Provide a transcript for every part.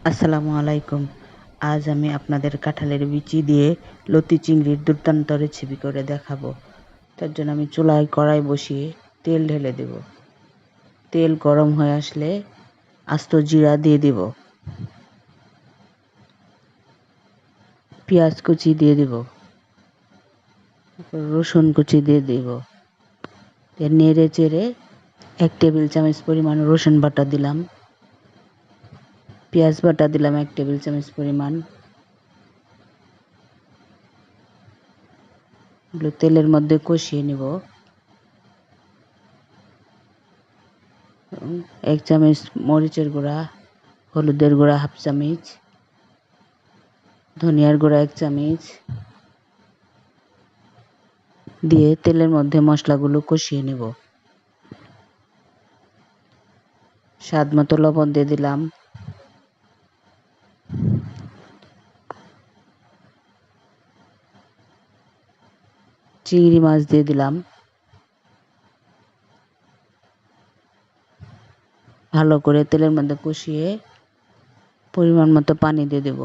আসসালামু আলাইকুম। আজ আমি আপনাদের কাঁঠালের বিচি দিয়ে লতি চিংড়ির দুর্দান্ত রেসিপি করে দেখাবো। তার জন্য আমি চুলায় কড়াই বসিয়ে তেল ঢেলে দেব। তেল গরম হয়ে আসলে আস্ত জিরা দিয়ে দেব, পেঁয়াজ কুচি দিয়ে দেব, রসুন কুচি দিয়ে দেব। নেড়ে চেড়ে 1 টেবিল চামচ পরিমাণ রসুন বাটা দিলাম, পেঁয়াজ বাটা দিলাম 1 টেবিল চামচ পরিমাণ। তেলের মধ্যে কষিয়ে নেব। 1 চামচ মরিচের গুঁড়া, হলুদের গুঁড়া 1/2 চামচ, ধনিয়ার গুঁড়া 1 চামচ দিয়ে তেলের মধ্যে মশলাগুলো কষিয়ে নেব। স্বাদ মতো লবণ দিয়ে দিলাম, চিংড়ি মাছ দিয়ে দিলাম, ভালো করে তেলের মধ্যে কষিয়ে পরিমাণ মতো পানি দিয়ে দেব।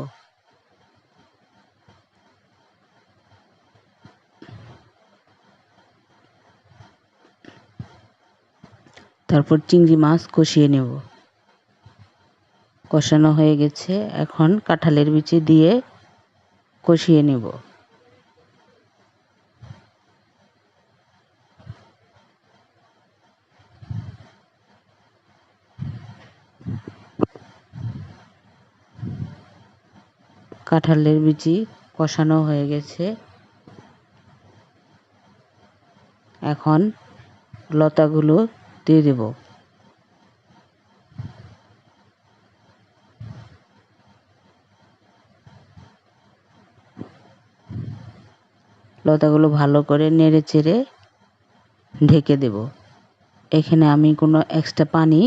তারপর চিংড়ি মাছ কষিয়ে নেব। কষানো হয়ে গেছে, এখন কাঁঠালের বিচি দিয়ে কষিয়ে নেব। কাঁঠালের বিচি কষানো হয়ে গেছে, এখন লতাগুলো দিয়ে দেব। লতাগুলো ভালো করে নেড়ে চেড়ে ঢেকে দেব। এখানে আমি কোনো এক্সট্রা পানি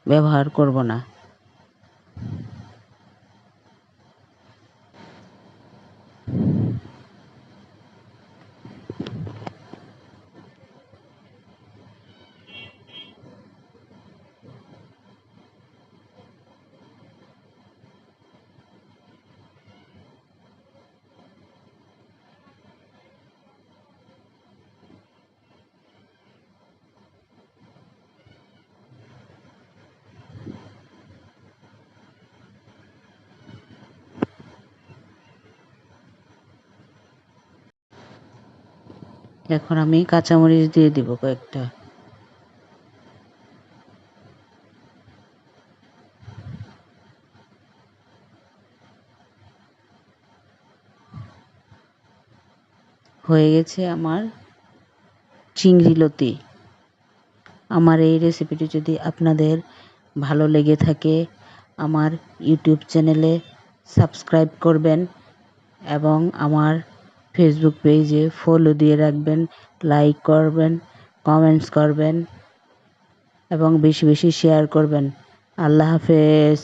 ব্যবহার করব না। এখন আমি কাঁচামরিচ দিয়ে দিব কয়েকটা। হয়ে গেছে আমার চিংড়ি লতি। আমার এই রেসিপিটি যদি আপনাদের ভালো লেগে থাকে, আমার ইউটিউব চ্যানেলে সাবস্ক্রাইব করবেন এবং আমার ফেসবুক পেজে ফলো দিয়ে রাখবেন, লাইক করবেন, কমেন্টস করবেন এবং বেশি বেশি শেয়ার করবেন। আল্লাহ হাফেজ।